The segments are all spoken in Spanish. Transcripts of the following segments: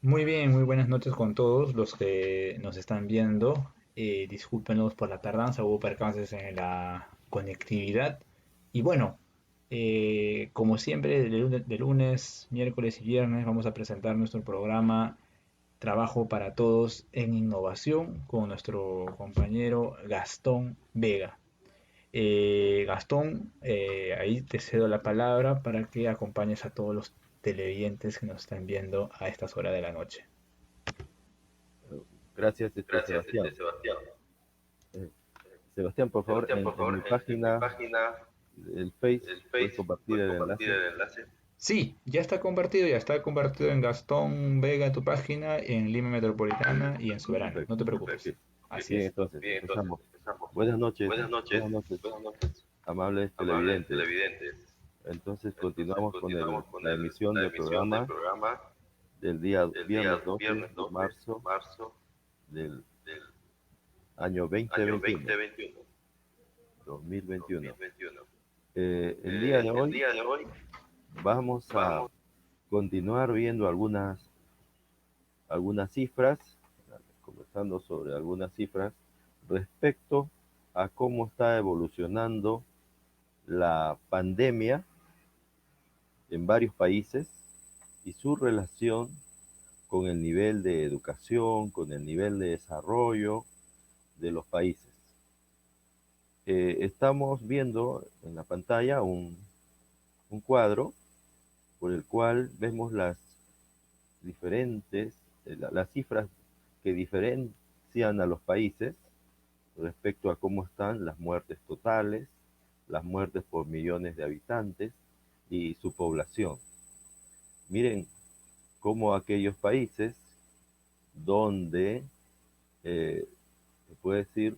Muy bien, muy buenas noches con todos los que nos están viendo. Discúlpenos por la tardanza, hubo percances en la conectividad. Y bueno, como siempre, de lunes, miércoles y viernes vamos a presentar nuestro programa Trabajo para Todos en Innovación con nuestro compañero Gastón Vega. Gastón, ahí te cedo la palabra para que acompañes a todos los televidentes que nos están viendo a estas horas de la noche. Gracias, Gracias, Sebastián. Sebastián. Eh, Sebastián, por favor, Sebastián, por en favor, mi en mi página, página, el Face, el puedes Face, compartir puedes el compartir enlace. el enlace. Sí, ya está convertido en Gastón Vega tu página, en Lima Metropolitana y en Soberano. No Perfecto. te preocupes. Bien, Así bien, es. entonces, Bien, entonces, empezamos. empezamos. Buenas noches, Buenas noches, buenas noches, buenas noches, amables amables televidentes. televidentes. Entonces, Entonces, continuamos con continuamos con la emisión la del emisión del programa programa del día del día viernes 12 viernes de 12 de marzo marzo del del año año 2021, 2021, 2021. 2021. El día de El hoy día de hoy vamos a vamos, continuar viendo algunas cifras, conversando sobre algunas cifras respecto a cómo está evolucionando la pandemia en varios países y su relación con el nivel de educación, con el nivel de desarrollo de los países. Estamos viendo en la pantalla un cuadro por el cual vemos diferentes, las cifras que diferencian a los países respecto a cómo están las muertes totales, las muertes por millones de habitantes y su población. Miren cómo aquellos países donde, se puede decir,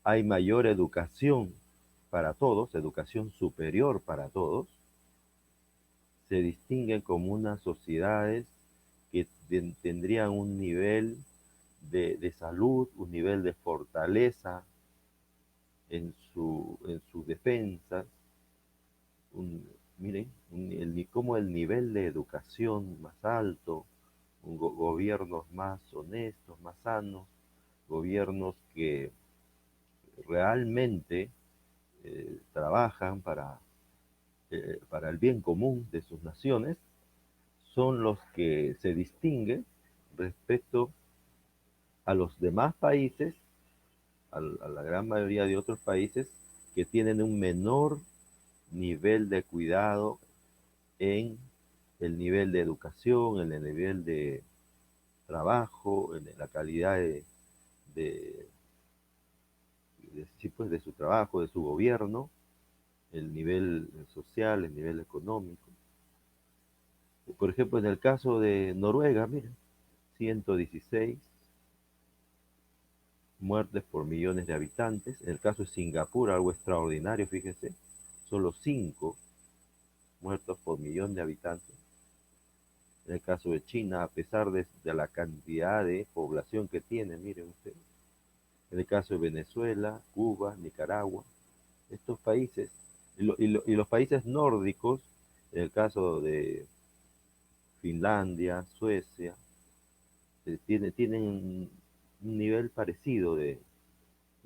hay mayor educación para todos, educación superior para todos, se distinguen como unas sociedades que tendrían un nivel de salud, un nivel de fortaleza en sus defensas, un, miren, como el nivel de educación más alto, gobiernos más honestos, más sanos, gobiernos que realmente trabajan para el bien común de sus naciones, son los que se distinguen respecto a los demás países, a la gran mayoría de otros países que tienen un menor nivel de cuidado en el nivel de educación, en el nivel de trabajo, en la calidad de, sí, pues, de su trabajo, de su gobierno, el nivel social, el nivel económico. Por ejemplo, en el caso de Noruega, miren, 116 muertes por millones de habitantes. En el caso de Singapur, algo extraordinario, fíjense, solo 5 muertos por millón de habitantes. En el caso de China, a pesar de la cantidad de población que tiene, miren ustedes. En el caso de Venezuela, Cuba, Nicaragua, estos países, y los países nórdicos, en el caso de Finlandia, Suecia, tienen un nivel parecido de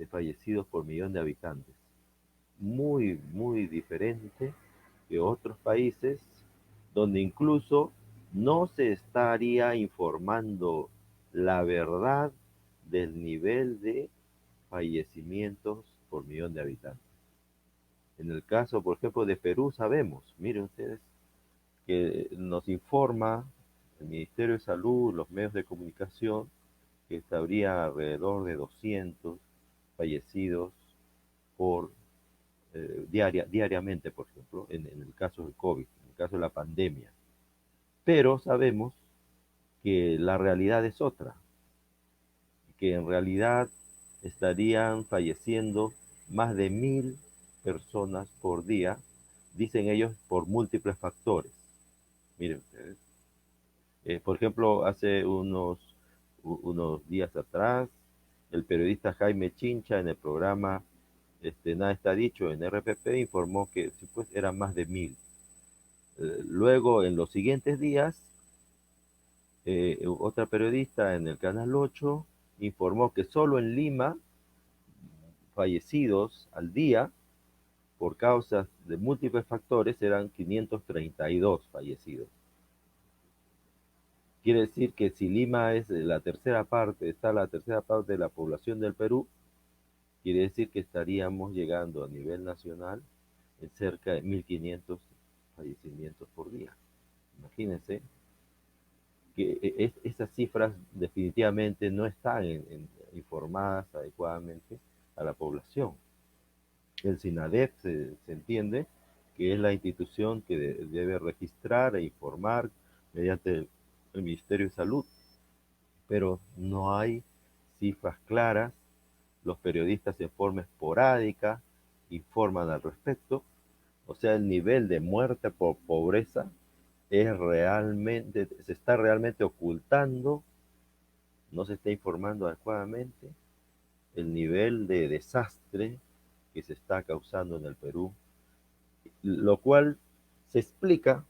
fallecidos por millón de habitantes. Muy, muy diferente que otros países donde incluso no se estaría informando la verdad del nivel de fallecimientos por millón de habitantes. En el caso, por ejemplo, de Perú, sabemos, miren ustedes, que nos informa el Ministerio de Salud, los medios de comunicación, que habría alrededor de 200 fallecidos por diariamente, por ejemplo, en el caso del COVID, en el caso de la pandemia. Pero sabemos que la realidad es otra, que en realidad estarían falleciendo más de 1000 personas por día, dicen ellos, por múltiples factores. Miren ustedes, por ejemplo, hace unos días atrás, el periodista Jaime Chincha en el programa Nada está dicho en RPP informó que pues, eran más de 1000. Luego, en los siguientes días, Otra periodista en el Canal 8 informó que solo en Lima, fallecidos al día por causas de múltiples factores eran 532 fallecidos. Quiere decir que si Lima es la tercera parte, está la tercera parte de la población del Perú, quiere decir que estaríamos llegando a nivel nacional en cerca de 1.500 fallecimientos por día. Imagínense que esas cifras definitivamente no están informadas adecuadamente a la población. El SINADEF se entiende que es la institución que debe registrar e informar mediante el Ministerio de Salud, pero no hay cifras claras, los periodistas en forma esporádica informan al respecto, o sea, el nivel de muerte por pobreza se está realmente ocultando, no se está informando adecuadamente el nivel de desastre que se está causando en el Perú, lo cual se explica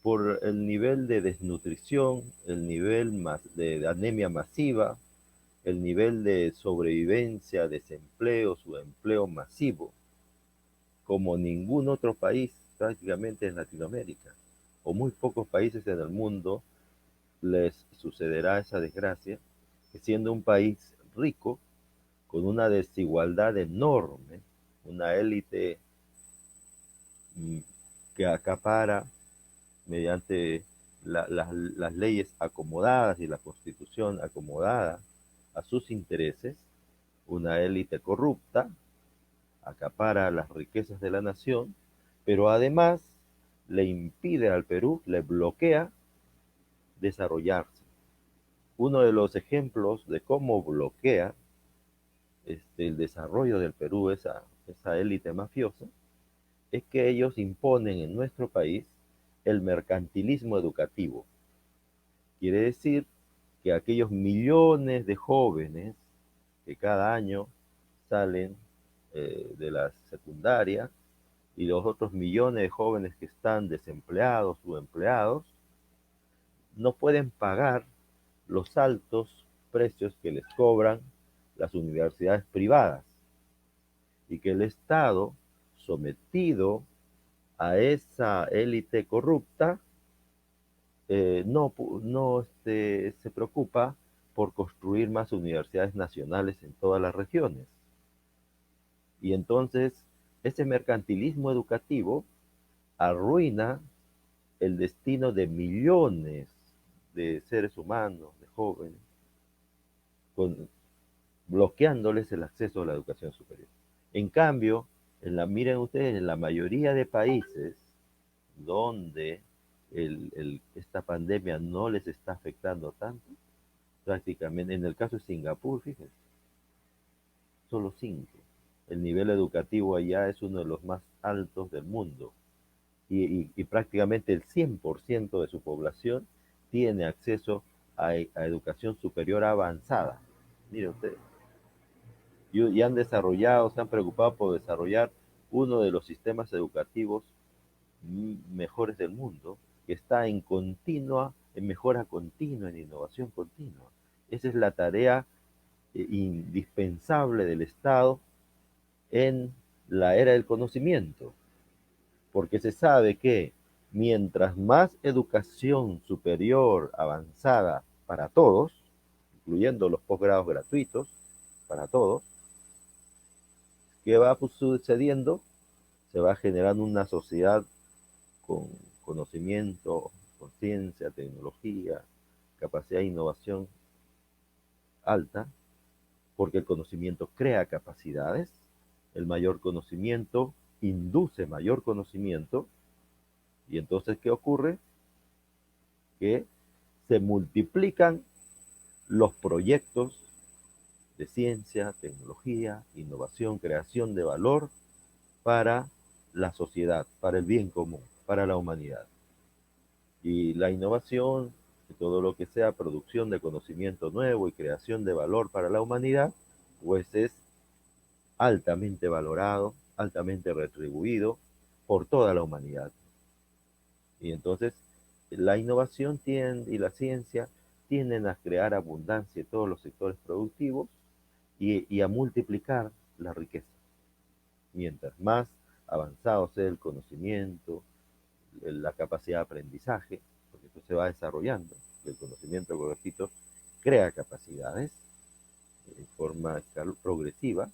por el nivel de desnutrición, el nivel de anemia masiva, el nivel de sobrevivencia, desempleo, subempleo masivo, como ningún otro país prácticamente en Latinoamérica, o muy pocos países en el mundo les sucederá esa desgracia, que siendo un país rico, con una desigualdad enorme, una élite que acapara mediante las leyes acomodadas y la constitución acomodada a sus intereses, una élite corrupta acapara las riquezas de la nación, pero además le impide al Perú, le bloquea desarrollarse. Uno de los ejemplos de cómo bloquea el desarrollo del Perú, esa élite mafiosa, es que ellos imponen en nuestro país el mercantilismo educativo. Quiere decir que aquellos millones de jóvenes que cada año salen de la secundaria y los otros millones de jóvenes que están desempleados o empleados no pueden pagar los altos precios que les cobran las universidades privadas y que el Estado, sometido a esa élite corrupta, se preocupa por construir más universidades nacionales en todas las regiones. Y entonces ese mercantilismo educativo arruina el destino de millones de seres humanos, de jóvenes, con, bloqueándoles el acceso a la educación superior. En cambio, miren ustedes, en la mayoría de países donde esta pandemia no les está afectando tanto, prácticamente, en el caso de Singapur, fíjense, solo 5. El nivel educativo allá es uno de los más altos del mundo y prácticamente el 100% de su población tiene acceso a educación superior avanzada. Miren ustedes, y han desarrollado, se han preocupado por desarrollar uno de los sistemas educativos mejores del mundo, que está en mejora continua, en innovación continua. Esa es la tarea indispensable del Estado en la era del conocimiento, porque se sabe que mientras más educación superior avanzada para todos, incluyendo los posgrados gratuitos para todos, ¿qué va sucediendo? Se va generando una sociedad con conocimiento, conciencia, tecnología, capacidad de innovación alta, porque el conocimiento crea capacidades, el mayor conocimiento induce mayor conocimiento, y entonces, ¿qué ocurre? Que se multiplican los proyectos de ciencia, tecnología, innovación, creación de valor para la sociedad, para el bien común, para la humanidad. Y la innovación, todo lo que sea producción de conocimiento nuevo y creación de valor para la humanidad, pues es altamente valorado, altamente retribuido por toda la humanidad. Y entonces la innovación tiende, y la ciencia tienden a crear abundancia en todos los sectores productivos y a multiplicar la riqueza. Mientras más avanzado sea el conocimiento, la capacidad de aprendizaje, porque esto se va desarrollando, el conocimiento, como repito, crea capacidades en forma progresiva.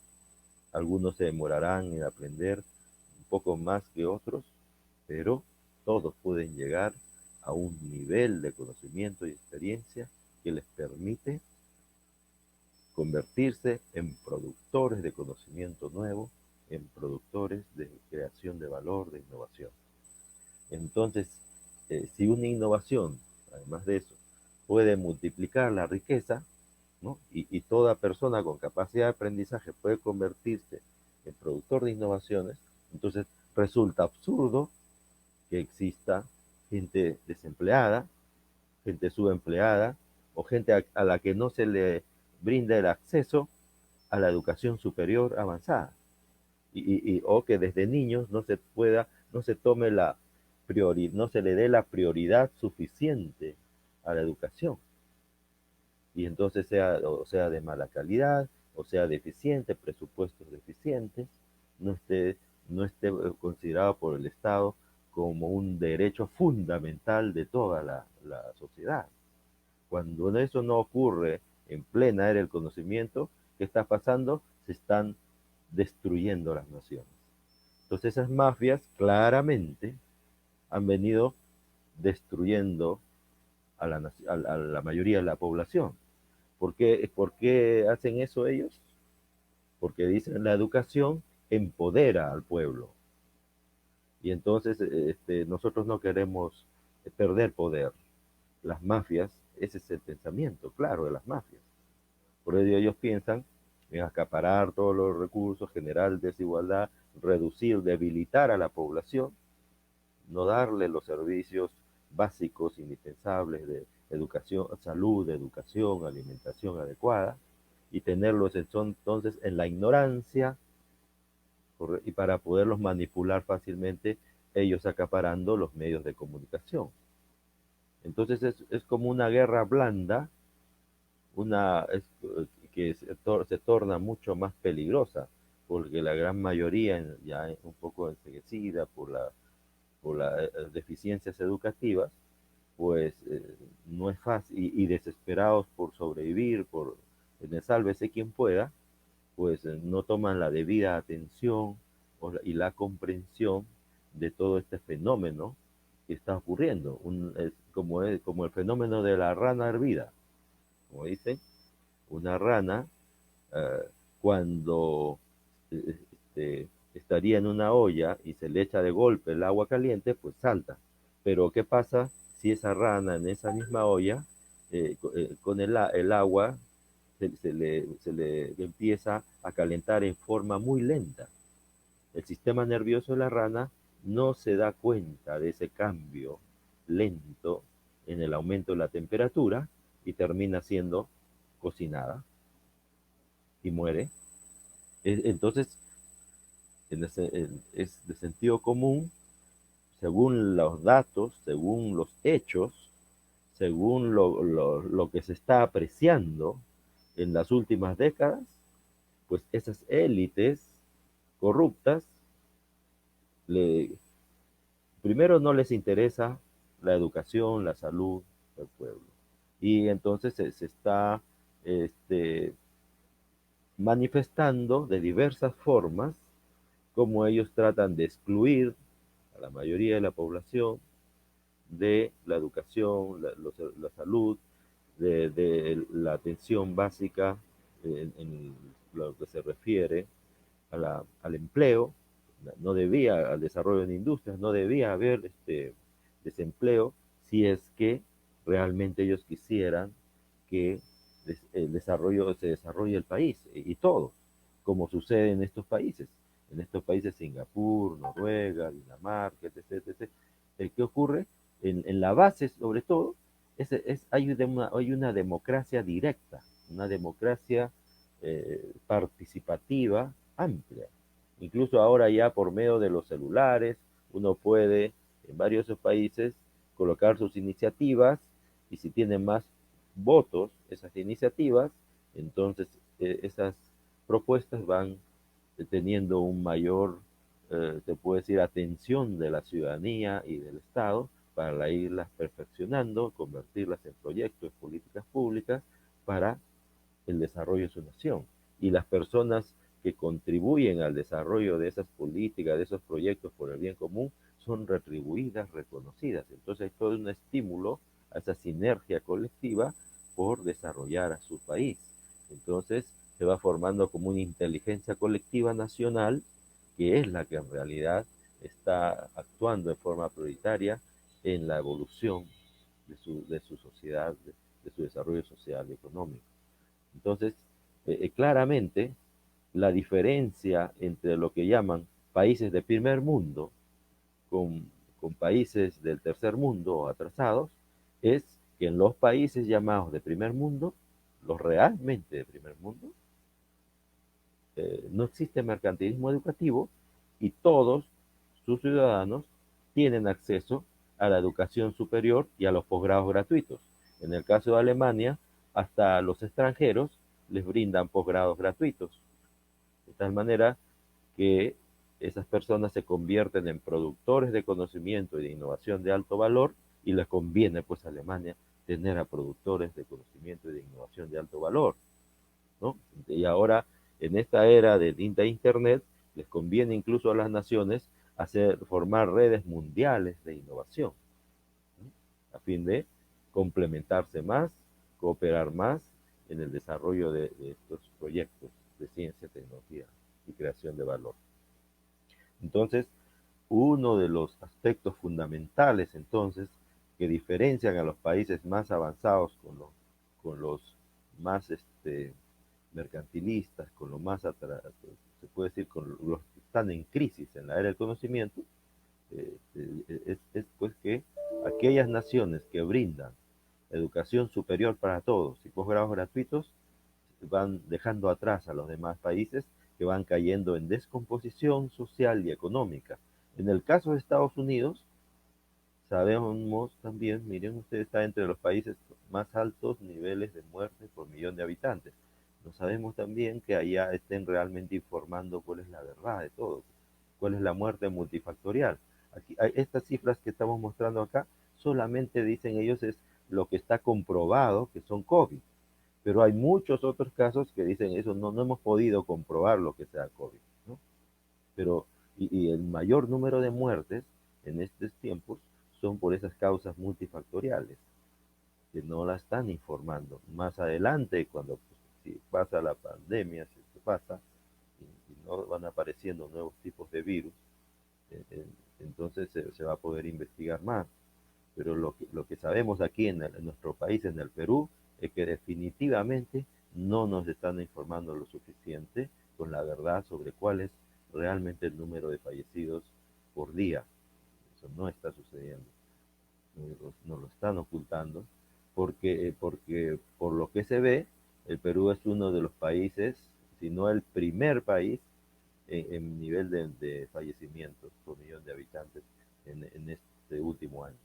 Algunos se demorarán en aprender un poco más que otros, pero todos pueden llegar a un nivel de conocimiento y experiencia que les permite convertirse en productores de conocimiento nuevo, en productores de creación de valor, de innovación. Entonces, si una innovación, además de eso, puede multiplicar la riqueza, ¿no? Y toda persona con capacidad de aprendizaje puede convertirse en productor de innovaciones, entonces resulta absurdo que exista gente desempleada, gente subempleada o gente a la que no se le brinda el acceso a la educación superior avanzada o que desde niños no se tome no se le dé la prioridad suficiente a la educación y entonces o sea de mala calidad, o sea deficiente, presupuestos deficientes, no esté, no esté considerado por el Estado como un derecho fundamental de toda la sociedad. Cuando eso no ocurre en plena era del conocimiento, ¿qué está pasando? Se están destruyendo las naciones. Entonces esas mafias claramente han venido destruyendo a la mayoría de la población. ¿Por qué hacen eso ellos? Porque dicen la educación empodera al pueblo. Y entonces nosotros no queremos perder poder. Las mafias, ese es el pensamiento, claro, de las mafias. Por ello ellos piensan en acaparar todos los recursos, generar desigualdad, reducir, debilitar a la población, no darle los servicios básicos indispensables de educación, salud, educación, alimentación adecuada, y tenerlos entonces en la ignorancia y para poderlos manipular fácilmente, ellos acaparando los medios de comunicación. Entonces es como una guerra blanda, que se torna mucho más peligrosa, porque la gran mayoría ya es un poco enseguecida por las deficiencias educativas, pues no es fácil, y desesperados por sobrevivir, por sálvese quien pueda, pues no toman la debida atención y la comprensión de todo este fenómeno que está ocurriendo, es como el fenómeno de la rana hervida, como dicen, una rana eh, cuando estaría en una olla y se le echa de golpe el agua caliente, pues salta. Pero ¿qué pasa si esa rana en esa misma olla, con el agua, se le empieza a calentar en forma muy lenta? El sistema nervioso de la rana no se da cuenta de ese cambio lento en el aumento de la temperatura y termina siendo cocinada y muere. Entonces, es de sentido común, según los datos, según los hechos, según lo que se está apreciando en las últimas décadas, pues esas élites corruptas, le, primero no les interesa la educación, la salud del pueblo. Y entonces se está este, manifestando de diversas formas cómo ellos tratan de excluir a la mayoría de la población de la educación, la salud, de la atención básica en lo que se refiere al empleo. No debía, al desarrollo de industrias, no debía haber desempleo si es que realmente ellos quisieran que se desarrolle el país y todo, como sucede en estos países. En estos países, Singapur, Noruega, Dinamarca, etc. etc. ¿Qué ocurre? En la base, sobre todo, hay una democracia directa, una democracia participativa amplia. Incluso ahora ya por medio de los celulares, uno puede en varios países colocar sus iniciativas y si tienen más votos esas iniciativas, entonces esas propuestas van teniendo un mayor, te puedo decir, atención de la ciudadanía y del Estado para irlas perfeccionando, convertirlas en proyectos, políticas públicas para el desarrollo de su nación. Y las personas que contribuyen al desarrollo de esas políticas, de esos proyectos por el bien común, son retribuidas, reconocidas. Entonces hay todo un estímulo a esa sinergia colectiva por desarrollar a su país. Entonces se va formando como una inteligencia colectiva nacional que es la que en realidad está actuando de forma prioritaria en la evolución de su sociedad, de su desarrollo social y económico. Entonces, claramente, la diferencia entre lo que llaman países de primer mundo con países del tercer mundo o atrasados es que en los países llamados de primer mundo, los realmente de primer mundo, no existe mercantilismo educativo y todos sus ciudadanos tienen acceso a la educación superior y a los posgrados gratuitos. En el caso de Alemania, hasta los extranjeros les brindan posgrados gratuitos, de tal manera que esas personas se convierten en productores de conocimiento y de innovación de alto valor y les conviene pues a Alemania tener a productores de conocimiento y de innovación de alto valor, ¿no? Y ahora, en esta era de Internet, les conviene incluso a las naciones formar redes mundiales de innovación, ¿no? A fin de complementarse más, cooperar más en el desarrollo de estos proyectos de ciencia, tecnología y creación de valor. Entonces, uno de los aspectos fundamentales, entonces, que diferencian a los países más avanzados con los más mercantilistas, con los más, se puede decir, con los que están en crisis en la era del conocimiento, es pues que aquellas naciones que brindan educación superior para todos y posgrados gratuitos van dejando atrás a los demás países que van cayendo en descomposición social y económica. En el caso de Estados Unidos, sabemos también, miren ustedes, está entre los países más altos niveles de muerte por millón de habitantes. No sabemos también que allá estén realmente informando cuál es la verdad de todo, cuál es la muerte multifactorial. Aquí, estas cifras que estamos mostrando acá solamente dicen ellos es lo que está comprobado que son COVID, pero hay muchos otros casos que dicen eso, no hemos podido comprobar lo que sea COVID, ¿no? Pero, y el mayor número de muertes en estos tiempos son por esas causas multifactoriales, que no la están informando. Más adelante, cuando pues, si pasa la pandemia, si se pasa, y no van apareciendo nuevos tipos de virus, entonces se va a poder investigar más. Pero lo que sabemos aquí en nuestro país, en el Perú, es que definitivamente no nos están informando lo suficiente con la verdad sobre cuál es realmente el número de fallecidos por día. Eso no está sucediendo. Nos lo están ocultando porque por lo que se ve, el Perú es uno de los países, si no el primer país, en nivel de fallecimientos por millón de habitantes en este último año,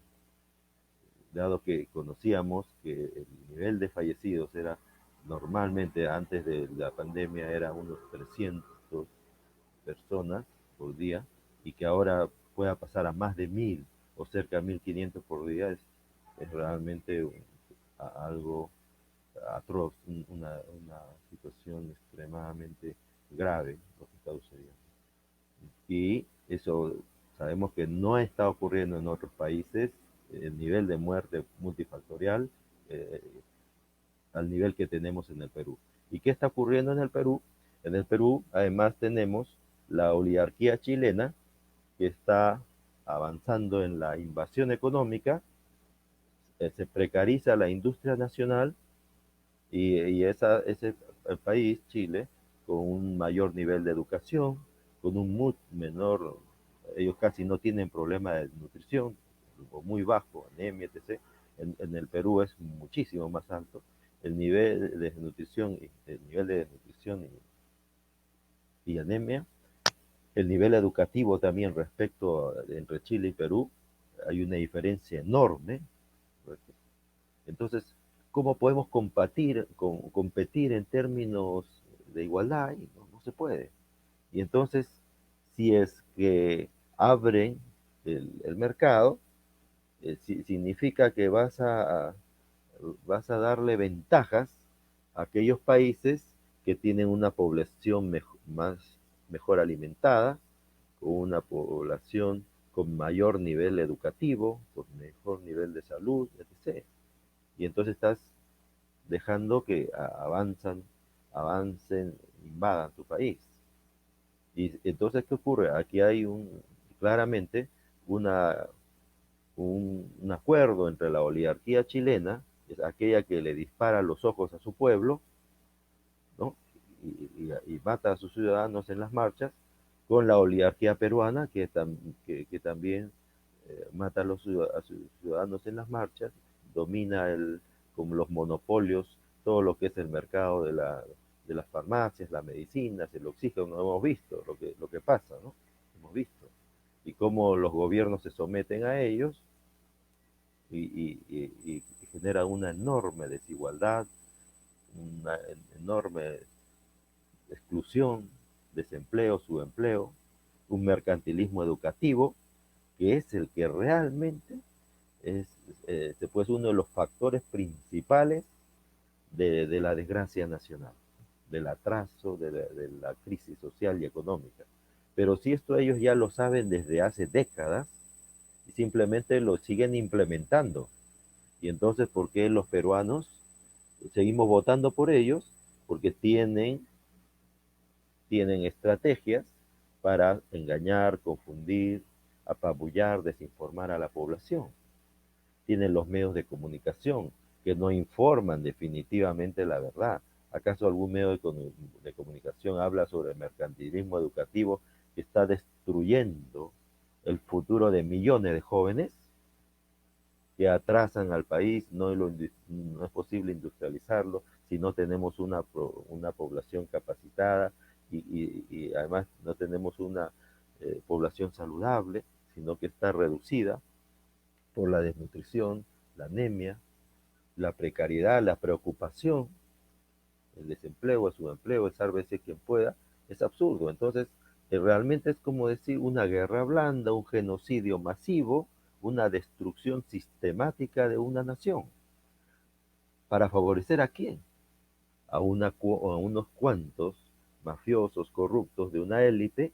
dado que conocíamos que el nivel de fallecidos era normalmente antes de la pandemia era unos 300 personas por día y que ahora pueda pasar a más de 1000 o cerca de 1500 por día es realmente algo atroz, una situación extremadamente grave lo que está sucediendo. Y eso sabemos que no está ocurriendo en otros países, el nivel de muerte multifactorial eh, al nivel que tenemos en el Perú. ¿Y qué está ocurriendo en el Perú? En el Perú además tenemos la oligarquía chilena que está avanzando en la invasión económica, se precariza la industria nacional y ese el país, Chile, con un mayor nivel de educación, con un menor, ellos casi no tienen problema de nutrición, o muy bajo, anemia, etc. En el Perú es muchísimo más alto el nivel de nutrición, y anemia, el nivel educativo también respecto entre Chile y Perú, hay una diferencia enorme. Entonces, ¿cómo podemos competir en términos de igualdad? No, no se puede. Y entonces, si es que abren el mercado, significa que vas a darle ventajas a aquellos países que tienen una población mejor alimentada, con una población con mayor nivel educativo, con mejor nivel de salud, etc. Y entonces estás dejando que avancen, invadan tu país. Y entonces, ¿qué ocurre? Aquí hay claramente una, un acuerdo entre la oligarquía chilena, que es aquella que le dispara los ojos a su pueblo, ¿no? Y mata a sus ciudadanos en las marchas, con la oligarquía peruana, que también mata a sus ciudadanos en las marchas, domina como los monopolios, todo lo que es el mercado de las farmacias, las medicinas, el oxígeno. No hemos visto lo que pasa, ¿no? Hemos visto. Y cómo los gobiernos se someten a ellos y genera una enorme desigualdad, una enorme exclusión, desempleo, subempleo, un mercantilismo educativo, que es el que realmente es pues uno de los factores principales de la desgracia nacional, del atraso, de la crisis social y económica. Pero si esto ellos ya lo saben desde hace décadas y simplemente lo siguen implementando. Y entonces, ¿por qué los peruanos seguimos votando por ellos? Porque tienen estrategias para engañar, confundir, apabullar, desinformar a la población. Tienen los medios de comunicación que no informan definitivamente la verdad. ¿Acaso algún medio de comunicación habla sobre el mercantilismo educativo que está destruyendo el futuro de millones de jóvenes, que atrasan al país? No es posible industrializarlo si no tenemos una población capacitada y además no tenemos una población saludable, sino que está reducida por la desnutrición, la anemia, la precariedad, la preocupación, el desempleo, el subempleo, el sálvese quien pueda. Es absurdo. Entonces, realmente es como decir una guerra blanda, un genocidio masivo, una destrucción sistemática de una nación. ¿Para favorecer a quién? A unos cuantos mafiosos corruptos de una élite,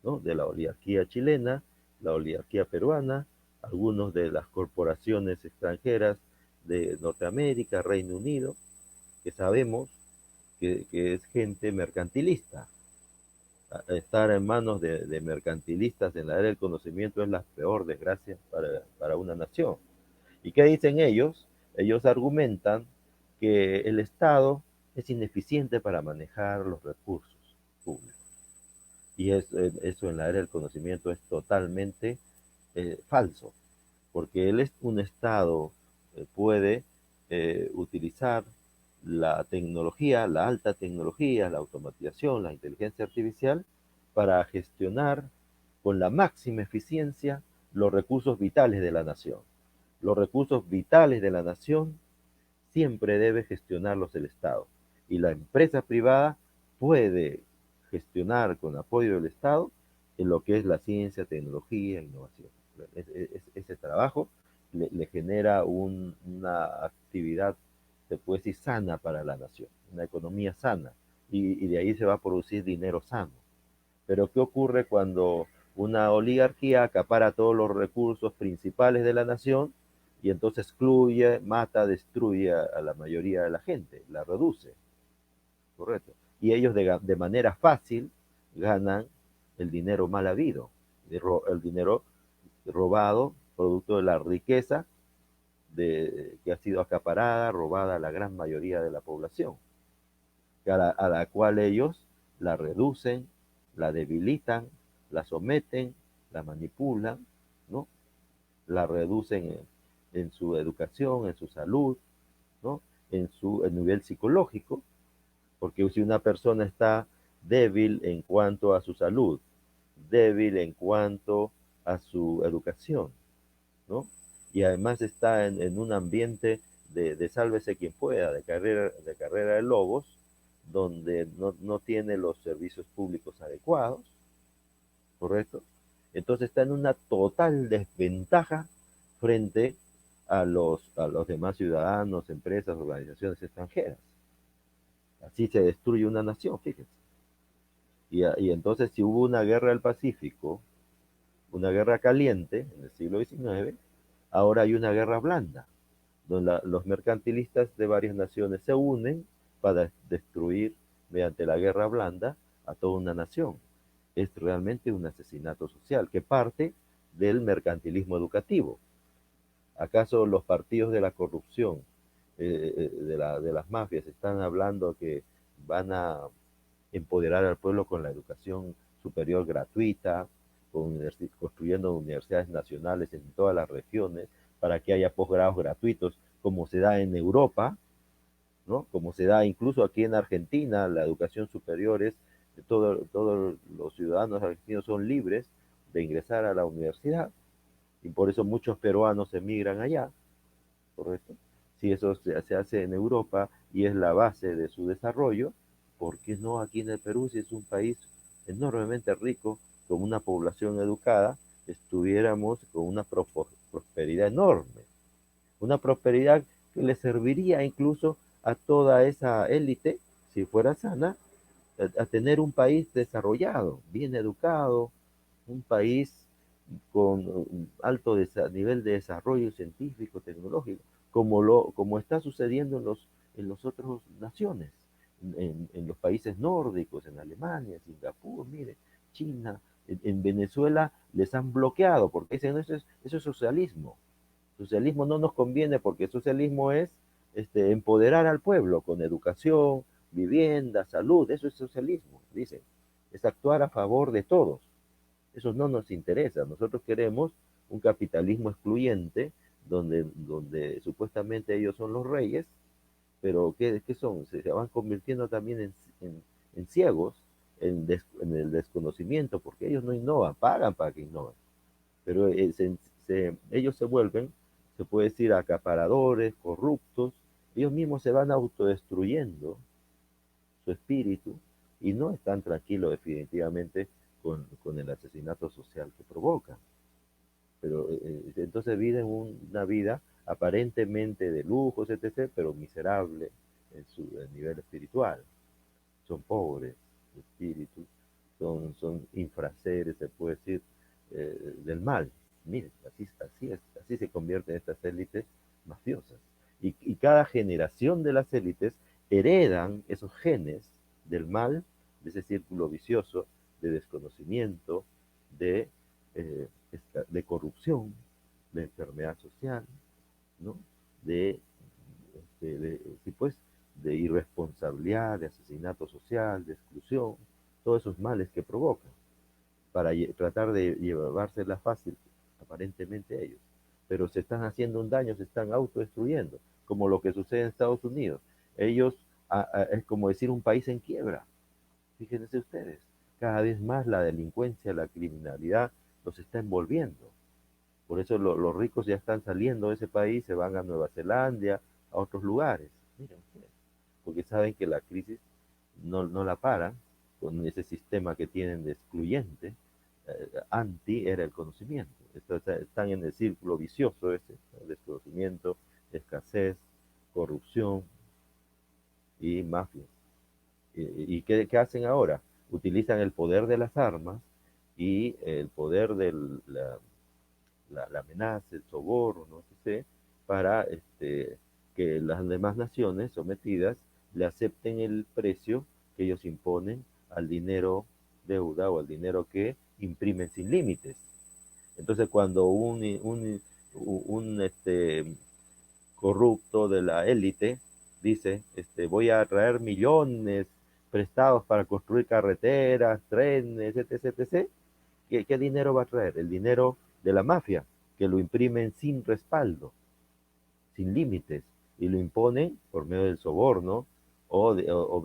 ¿no? De la oligarquía chilena, la oligarquía peruana, algunos de las corporaciones extranjeras de Norteamérica, Reino Unido, que sabemos que es gente mercantilista. Estar en manos de mercantilistas en la era del conocimiento es la peor desgracia para una nación. ¿Y qué dicen ellos? Ellos argumentan que el Estado es ineficiente para manejar los recursos públicos. Y eso en la era del conocimiento es totalmente falso, porque un Estado puede utilizar la tecnología, la alta tecnología, la automatización, la inteligencia artificial para gestionar con la máxima eficiencia los recursos vitales de la nación. Los recursos vitales de la nación siempre debe gestionarlos el Estado. Y la empresa privada puede gestionar con apoyo del Estado en lo que es la ciencia, tecnología, innovación. Ese trabajo le genera una actividad, se puede decir, sana para la nación, una economía sana, y de ahí se va a producir dinero sano. Pero ¿qué ocurre cuando una oligarquía acapara todos los recursos principales de la nación y entonces excluye, mata, destruye a la mayoría de la gente, la reduce? ¿Correcto? Y ellos de manera fácil ganan el dinero mal habido, el dinero robado, producto de la riqueza que ha sido acaparada, robada a la gran mayoría de la población, a la cual ellos la reducen, la debilitan, la someten, la manipulan, ¿no? La reducen en su educación, en su salud, ¿no? En su nivel psicológico, porque si una persona está débil en cuanto a su salud, débil en cuanto a su educación, ¿no? Y además está en un ambiente de sálvese quien pueda, de carrera de lobos, donde no tiene los servicios públicos adecuados, ¿correcto? Entonces está en una total desventaja frente a los demás ciudadanos, empresas, organizaciones extranjeras. Así se destruye una nación, fíjense. Y entonces si hubo una guerra del Pacífico, una guerra caliente en el siglo XIX, ahora hay una guerra blanda, donde los mercantilistas de varias naciones se unen para destruir mediante la guerra blanda a toda una nación. Es realmente un asesinato social que parte del mercantilismo educativo. ¿Acaso los partidos de la corrupción, de las mafias, están hablando que van a empoderar al pueblo con la educación superior gratuita, construyendo universidades nacionales en todas las regiones para que haya posgrados gratuitos, como se da en Europa, ¿no? Como se da incluso aquí en Argentina, la educación superior es, todos los ciudadanos argentinos son libres de ingresar a la universidad y por eso muchos peruanos emigran allá, ¿correcto? Si eso se hace en Europa y es la base de su desarrollo, ¿por qué no aquí en el Perú, si es un país enormemente rico, con una población educada, estuviéramos con una prosperidad enorme? Una prosperidad que le serviría incluso a toda esa élite, si fuera sana, a tener un país desarrollado, bien educado, un país con alto nivel de desarrollo científico, tecnológico, como está sucediendo en los otros naciones, en los países nórdicos, en Alemania, Singapur, mire, China, en Venezuela les han bloqueado porque dicen eso es socialismo. Socialismo no nos conviene porque socialismo es empoderar al pueblo con educación, vivienda, salud, eso es socialismo, dicen. Es actuar a favor de todos. Eso no nos interesa. Nosotros queremos un capitalismo excluyente donde supuestamente ellos son los reyes, pero ¿qué son? Se van convirtiendo también en ciegos, en el desconocimiento, porque ellos no innovan, pagan para que innoven, pero ellos se vuelven, se puede decir, acaparadores, corruptos, ellos mismos se van autodestruyendo su espíritu y no están tranquilos definitivamente con el asesinato social que provocan. Pero entonces viven una vida aparentemente de lujos, etc., pero miserable en su nivel espiritual. Son pobres de espíritu, son infraseres, se puede decir, del mal. Miren, así se convierten estas élites mafiosas. Y cada generación de las élites heredan esos genes del mal, de ese círculo vicioso de desconocimiento, de, eh, de corrupción, de enfermedad social, ¿no? de, sí, pues, de irresponsabilidad, de asesinato social, de exclusión, todos esos males que provocan, para tratar de llevársela fácil, aparentemente ellos. Pero se están haciendo un daño, se están autodestruyendo, como lo que sucede en Estados Unidos. Ellos, es como decir un país en quiebra. Fíjense ustedes, cada vez más la delincuencia, la criminalidad los está envolviendo. Por eso los ricos ya están saliendo de ese país, se van a Nueva Zelanda, a otros lugares. Miren ustedes, porque saben que la crisis no la paran con ese sistema que tienen de excluyente. Anti era el conocimiento. Están en el círculo vicioso ese, ¿no? Desconocimiento, escasez, corrupción y mafias. ¿Y qué hacen ahora? Utilizan el poder de las armas y el poder de la amenaza, el soborno, no sé, para que las demás naciones sometidas le acepten el precio que ellos imponen al dinero deuda o al dinero que imprimen sin límites. Entonces, cuando un corrupto de la élite dice, voy a traer millones prestados para construir carreteras, trenes, etc., etc., ¿qué dinero va a traer? El dinero de la mafia, que lo imprimen sin respaldo, sin límites, y lo imponen por medio del soborno, o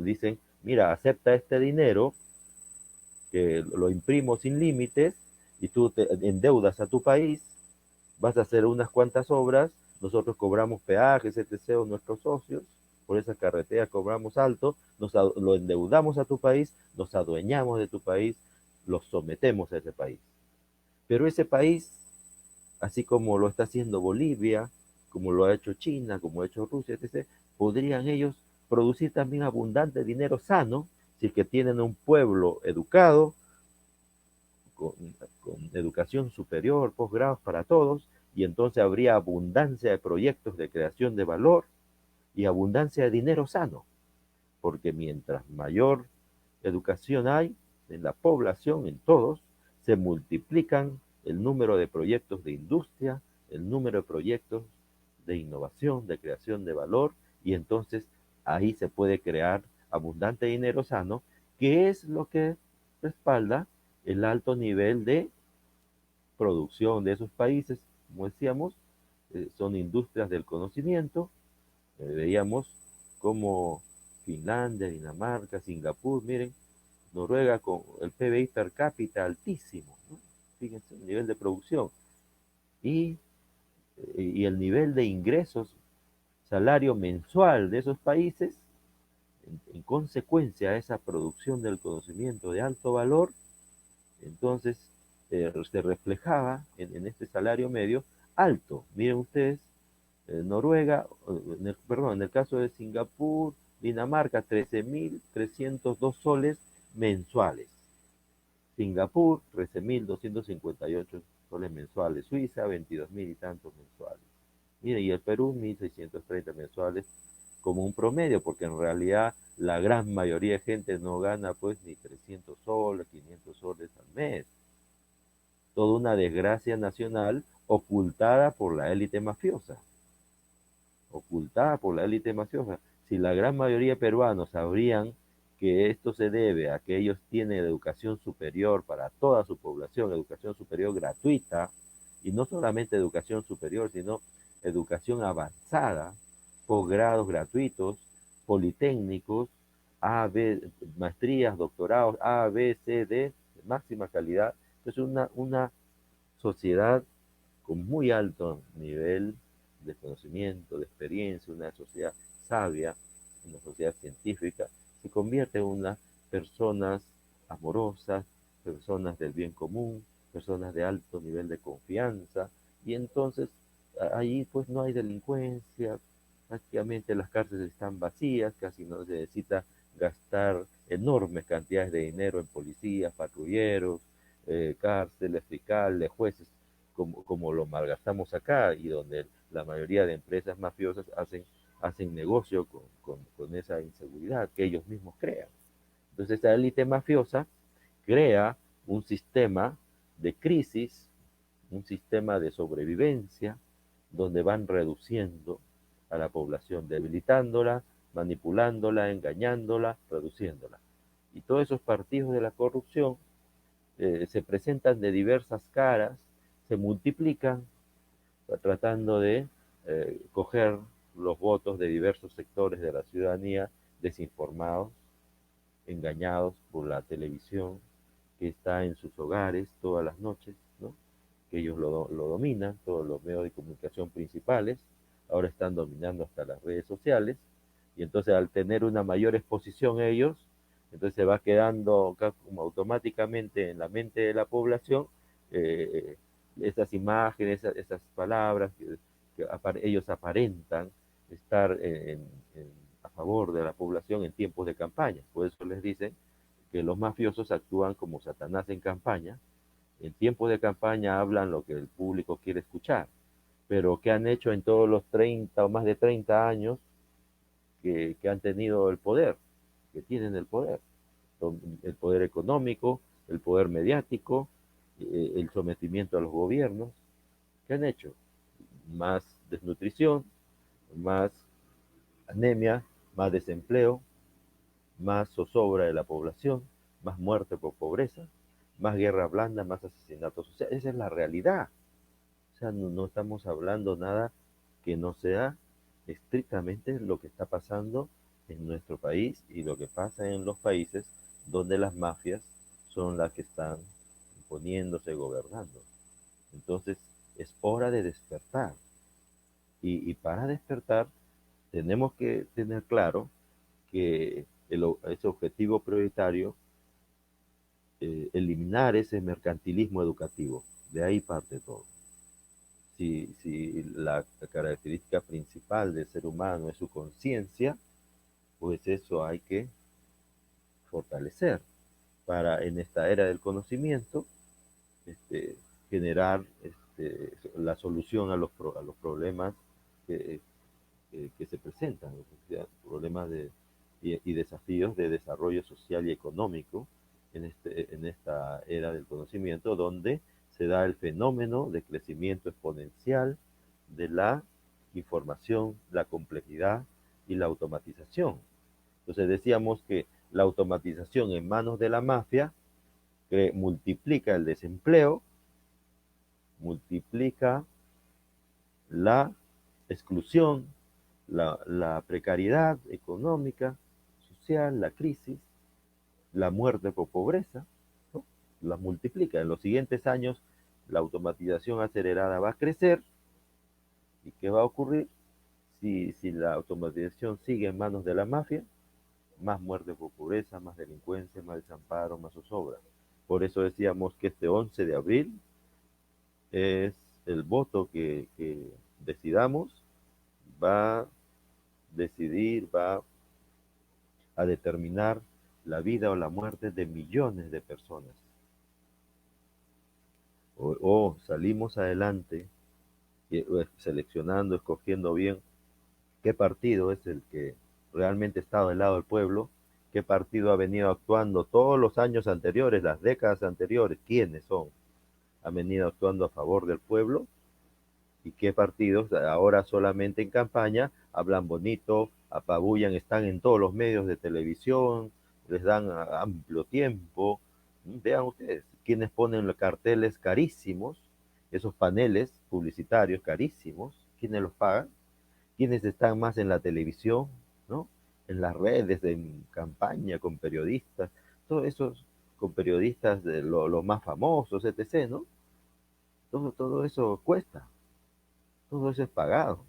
dicen, mira, acepta este dinero, que lo imprimo sin límites, y tú te endeudas a tu país, vas a hacer unas cuantas obras, nosotros cobramos peajes, etc., nuestros socios, por esa carretera cobramos alto, lo endeudamos a tu país, nos adueñamos de tu país, los sometemos a ese país. Pero ese país, así como lo está haciendo Bolivia, como lo ha hecho China, como lo ha hecho Rusia, etc., podrían ellos producir también abundante dinero sano si es que tienen un pueblo educado, con, con educación superior, posgrados para todos, y entonces habría abundancia de proyectos de creación de valor y abundancia de dinero sano, porque mientras mayor educación hay en la población, en todos, se multiplican el número de proyectos de industria, el número de proyectos de innovación, de creación de valor, y entonces ahí se puede crear abundante dinero sano, que es lo que respalda el alto nivel de producción de esos países. Como decíamos, son industrias del conocimiento. Veíamos como Finlandia, Dinamarca, Singapur, miren, Noruega con el PBI per cápita altísimo, ¿no? Fíjense el nivel de producción y, y el nivel de ingresos, salario mensual de esos países, en consecuencia a esa producción del conocimiento de alto valor, entonces se reflejaba en este salario medio alto. Miren ustedes, Noruega, perdón, en el caso de Singapur, Dinamarca, 13.302 soles mensuales. Singapur, 13.258 soles mensuales. Suiza, 22.000 y tantos mensuales. Mire, y el Perú, 1.630 mensuales como un promedio, porque en realidad la gran mayoría de gente no gana pues ni 300 soles, 500 soles al mes. Toda una desgracia nacional ocultada por la élite mafiosa. Ocultada por la élite mafiosa. Si la gran mayoría de peruanos sabrían que esto se debe a que ellos tienen educación superior para toda su población, educación superior gratuita, y no solamente educación superior, sino educación avanzada, posgrados gratuitos, politécnicos, A, B, maestrías, doctorados, A, B, C, D, de máxima calidad. Es una sociedad con muy alto nivel de conocimiento, de experiencia, una sociedad sabia, una sociedad científica, se convierte en unas personas amorosas, personas del bien común, personas de alto nivel de confianza, y entonces ahí pues no hay delincuencia, prácticamente las cárceles están vacías, casi no se necesita gastar enormes cantidades de dinero en policías, patrulleros, cárceles, fiscales, jueces, como lo malgastamos acá y donde la mayoría de empresas mafiosas hacen negocio con esa inseguridad que ellos mismos crean. Entonces esta élite mafiosa crea un sistema de crisis, un sistema de sobrevivencia, donde van reduciendo a la población, debilitándola, manipulándola, engañándola, reduciéndola. Y todos esos partidos de la corrupción se presentan de diversas caras, se multiplican, tratando de coger los votos de diversos sectores de la ciudadanía desinformados, engañados por la televisión que está en sus hogares todas las noches, ¿no? Que ellos lo dominan, todos los medios de comunicación principales, ahora están dominando hasta las redes sociales, y entonces al tener una mayor exposición ellos, entonces se va quedando como automáticamente en la mente de la población eh, esas imágenes, esas palabras ellos aparentan estar a favor de la población en tiempos de campaña. Por eso les dicen que los mafiosos actúan como Satanás en campaña. En tiempos de campaña hablan lo que el público quiere escuchar, pero ¿qué han hecho en todos los 30 o más de 30 años que han tenido el poder, que tienen el poder económico, el poder mediático, el sometimiento a los gobiernos? ¿Qué han hecho? Más desnutrición, más anemia, más desempleo, más zozobra de la población, más muerte por pobreza, más guerra blanda, más asesinatos. O sea, esa es la realidad. O sea, no estamos hablando nada que no sea estrictamente lo que está pasando en nuestro país y lo que pasa en los países donde las mafias son las que están imponiéndose, gobernando. Entonces, es hora de despertar. Y para despertar tenemos que tener claro que ese objetivo prioritario, eliminar ese mercantilismo educativo. De ahí parte todo. Si la característica principal del ser humano es su conciencia, pues eso hay que fortalecer para en esta era del conocimiento este, generar la solución a a los problemas que, que se presentan, o sea, problemas y desafíos de desarrollo social y económico en esta era del conocimiento, donde se da el fenómeno de crecimiento exponencial de la información, la complejidad y la automatización. Entonces decíamos que la automatización en manos de la mafia multiplica el desempleo, multiplica la exclusión, la precariedad económica, social, la crisis, la muerte por pobreza, ¿no? La multiplica. En los siguientes años la automatización acelerada va a crecer. ¿Y qué va a ocurrir? Si la automatización sigue en manos de la mafia, más muerte por pobreza, más delincuencia, más desamparo, más zozobra. Por eso decíamos que este 11 de abril es el voto que decidamos, va a decidir, va a determinar la vida o la muerte de millones de personas. O salimos adelante seleccionando, escogiendo bien qué partido es el que realmente está del lado del pueblo, qué partido ha venido actuando todos los años anteriores, las décadas anteriores, quiénes son, han venido actuando a favor del pueblo, y qué partidos ahora solamente en campaña hablan bonito, apabullan, están en todos los medios de televisión, les dan amplio tiempo. Vean ustedes, quienes ponen los carteles carísimos, esos paneles publicitarios carísimos, ¿quiénes los pagan? ¿Quiénes están más en la televisión, ¿no? En las redes, en campaña, con periodistas, todos esos con periodistas de los más famosos, etc., ¿no? Todo eso cuesta, todo eso es pagado.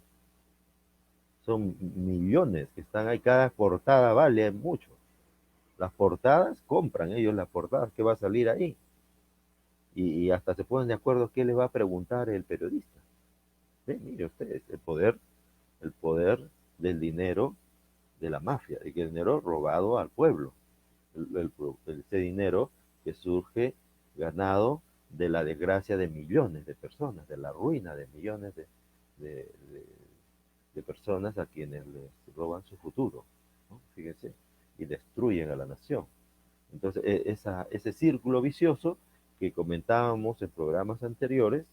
Son millones que están ahí, cada portada vale mucho. Las portadas, compran ellos las portadas que va a salir ahí. Y hasta se ponen de acuerdo qué le va a preguntar el periodista. Mire ustedes, el poder del dinero de la mafia, el dinero robado al pueblo, ese dinero que surge ganado de la desgracia de millones de personas, de la ruina de millones de, de, de personas a quienes les roban su futuro, ¿no? Fíjense, y destruyen a la nación. Entonces, ese círculo vicioso que comentábamos en programas anteriores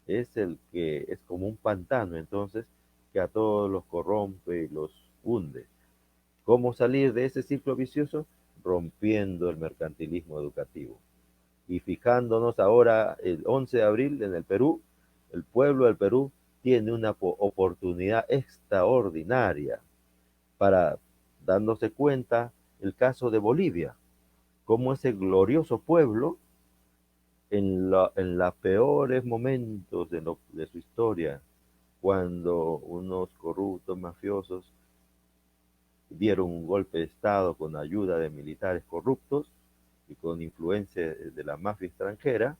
es el que es como un pantano, entonces, que a todos los corrompe y los hunde. ¿Cómo salir de ese ciclo vicioso? Rompiendo el mercantilismo educativo. Y fijándonos ahora el 11 de abril en el Perú, el pueblo del Perú tiene una oportunidad extraordinaria para dándose cuenta el caso de Bolivia, cómo ese glorioso pueblo en los peores momentos de su historia, cuando unos corruptos mafiosos dieron un golpe de Estado con ayuda de militares corruptos y con influencia de la mafia extranjera,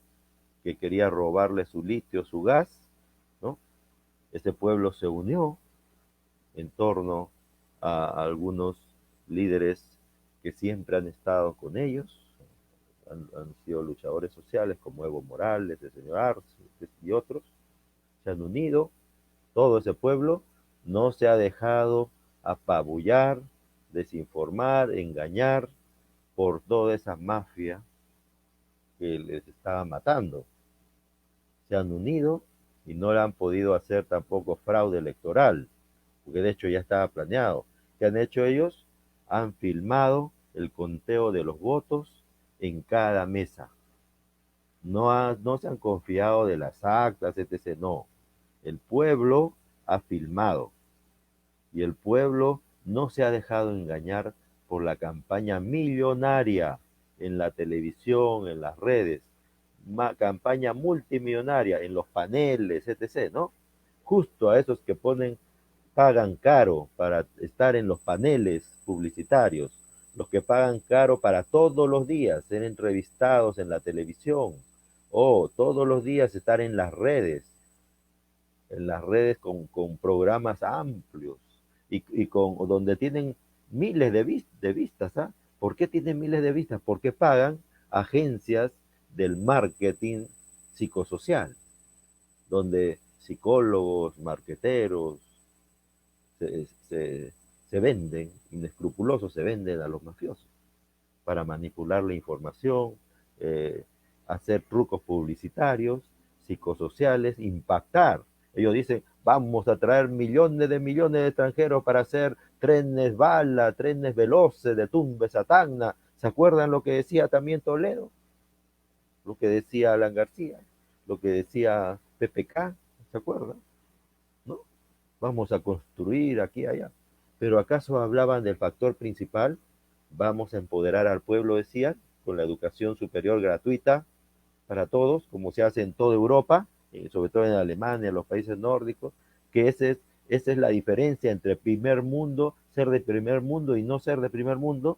que quería robarle su litio, su gas, ¿no? Este pueblo se unió en torno a algunos líderes que siempre han estado con ellos, han sido luchadores sociales como Evo Morales, el señor Arce y otros, se han unido, todo ese pueblo no se ha dejado apabullar, desinformar, engañar por toda esa mafia que les estaba matando. Se han unido y no le han podido hacer tampoco fraude electoral, porque de hecho ya estaba planeado. ¿Qué han hecho ellos? Han filmado el conteo de los votos en cada mesa. No se han confiado de las actas, etc. No, el pueblo ha filmado y el pueblo no se ha dejado engañar por la campaña millonaria en la televisión, en las redes. campaña multimillonaria en los paneles, etc., ¿no? Justo a esos que pagan caro para estar en los paneles publicitarios, los que pagan caro para todos los días ser entrevistados en la televisión o todos los días estar en las redes con programas amplios y con donde tienen miles de vistas. ¿Ah? ¿Por qué tienen miles de vistas? Porque pagan agencias del marketing psicosocial, donde psicólogos, marqueteros, se, se, se venden, inescrupulosos se venden a los mafiosos para manipular la información, eh, hacer trucos publicitarios, psicosociales, impactar. Ellos dicen, vamos a traer millones de extranjeros para hacer trenes bala, trenes veloces de Tumbes a Tacna. ¿Se acuerdan lo que decía también Toledo? Lo que decía Alan García, lo que decía PPK, ¿se acuerdan? ¿No? Vamos a construir aquí y allá. Pero ¿acaso hablaban del factor principal? Vamos a empoderar al pueblo, decían, con la educación superior gratuita para todos, como se hace en toda Europa, sobre todo en Alemania, en los países nórdicos, que esa es la diferencia entre primer mundo, ser de primer mundo y no ser de primer mundo.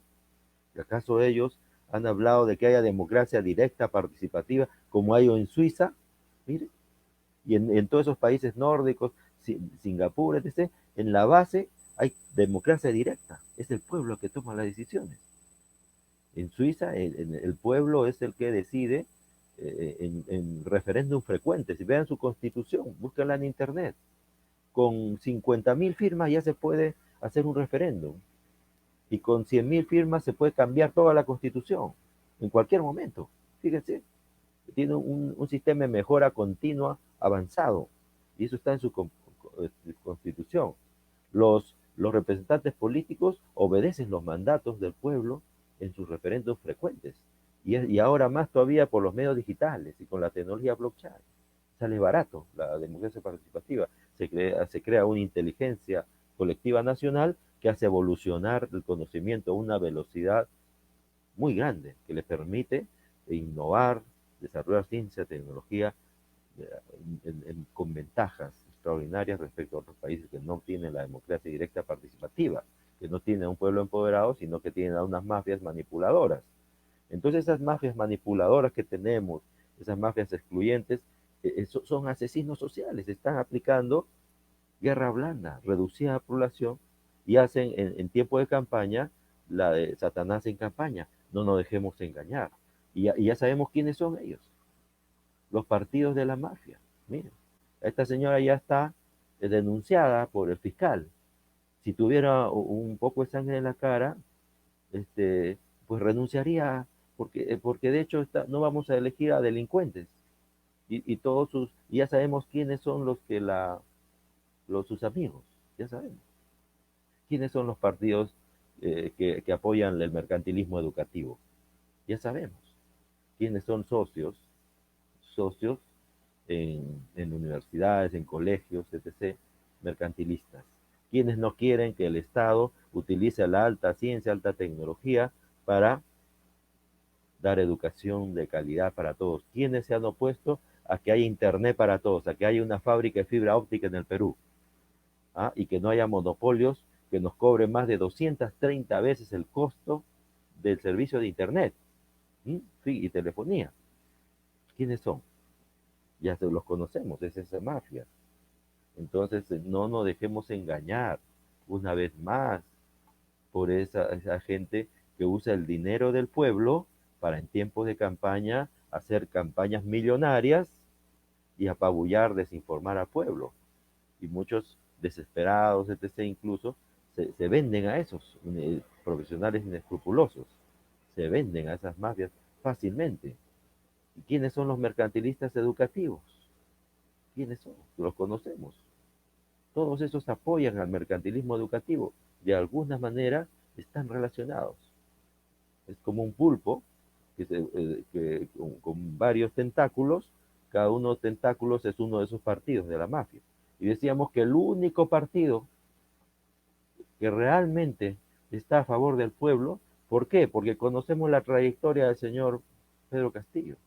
¿Y acaso ellos han hablado de que haya democracia directa, participativa, como hay en Suiza? Mire, y en todos esos países nórdicos, Singapur, etc., en la base hay democracia directa, es el pueblo que toma las decisiones. En Suiza el pueblo es el que decide en referéndum frecuentes. Si vean su constitución, búsquenla en internet. Con 50.000 firmas ya se puede hacer un referéndum. Y con 100.000 firmas se puede cambiar toda la constitución en cualquier momento. Fíjense, tiene un sistema de mejora continua avanzado. Y eso está en su constitución. Los representantes políticos obedecen los mandatos del pueblo en sus referendos frecuentes. Y ahora más todavía por los medios digitales y con la tecnología blockchain. Sale barato la democracia participativa. Se crea una inteligencia colectiva nacional que hace evolucionar el conocimiento a una velocidad muy grande, que le permite innovar, desarrollar ciencia, tecnología, con ventajas extraordinarias respecto a otros países que no tienen la democracia directa participativa, que no tienen un pueblo empoderado, sino que tienen a unas mafias manipuladoras. Entonces esas mafias manipuladoras que tenemos, esas mafias excluyentes, son asesinos sociales, están aplicando guerra blanda, reducida a población, y hacen en tiempo de campaña la de Satanás en campaña. No nos dejemos engañar. Y ya sabemos quiénes son ellos, los partidos de la mafia. Miren, esta señora ya está denunciada por el fiscal. Si tuviera un poco de sangre en la cara, pues renunciaría, porque de hecho no vamos a elegir a delincuentes. Y todos y ya sabemos quiénes son sus amigos, ya sabemos. ¿Quiénes son los partidos que apoyan el mercantilismo educativo? Ya sabemos. ¿Quiénes son socios en universidades, en colegios, etc., mercantilistas? ¿Quiénes no quieren que el Estado utilice la alta ciencia, alta tecnología para dar educación de calidad para todos? ¿Quiénes se han opuesto a que haya internet para todos, a que haya una fábrica de fibra óptica en el Perú? ¿Ah? Y que no haya monopolios que nos cobren más de 230 veces el costo del servicio de internet y telefonía. ¿Quiénes son? Ya los conocemos, es esa mafia. Entonces no nos dejemos engañar una vez más por esa gente que usa el dinero del pueblo para en tiempos de campaña hacer campañas millonarias y apabullar, desinformar al pueblo. Y muchos desesperados, etc., incluso se venden a esos profesionales inescrupulosos, se venden a esas mafias fácilmente. ¿Y quiénes son los mercantilistas educativos? ¿Quiénes son? Los conocemos. Todos esos apoyan al mercantilismo educativo. De alguna manera están relacionados. Es como un pulpo con varios tentáculos. Cada uno de los tentáculos es uno de esos partidos de la mafia. Y decíamos que el único partido que realmente está a favor del pueblo, ¿por qué? Porque conocemos la trayectoria del señor Pedro Castillo.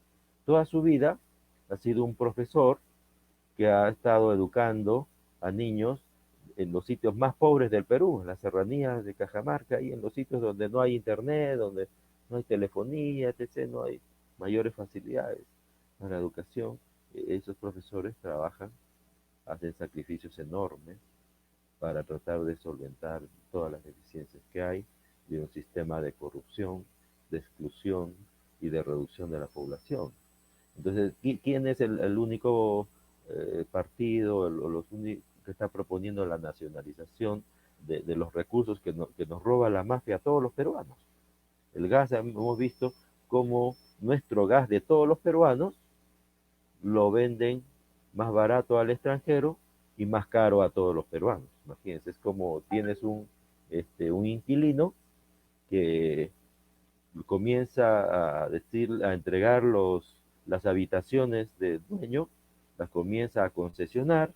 toda su vida ha sido un profesor que ha estado educando a niños en los sitios más pobres del Perú, en las serranías de Cajamarca y en los sitios donde no hay internet, donde no hay telefonía, etc., no hay mayores facilidades para la educación. Esos profesores trabajan, hacen sacrificios enormes para tratar de solventar todas las deficiencias que hay de un sistema de corrupción, de exclusión y de reducción de la población. Entonces, ¿quién es el único partido que está proponiendo la nacionalización de los recursos que nos roba la mafia a todos los peruanos? El gas, hemos visto cómo nuestro gas de todos los peruanos lo venden más barato al extranjero y más caro a todos los peruanos. Imagínense, es como tienes un inquilino que comienza a decir, a entregar las habitaciones del dueño, las comienza a concesionar,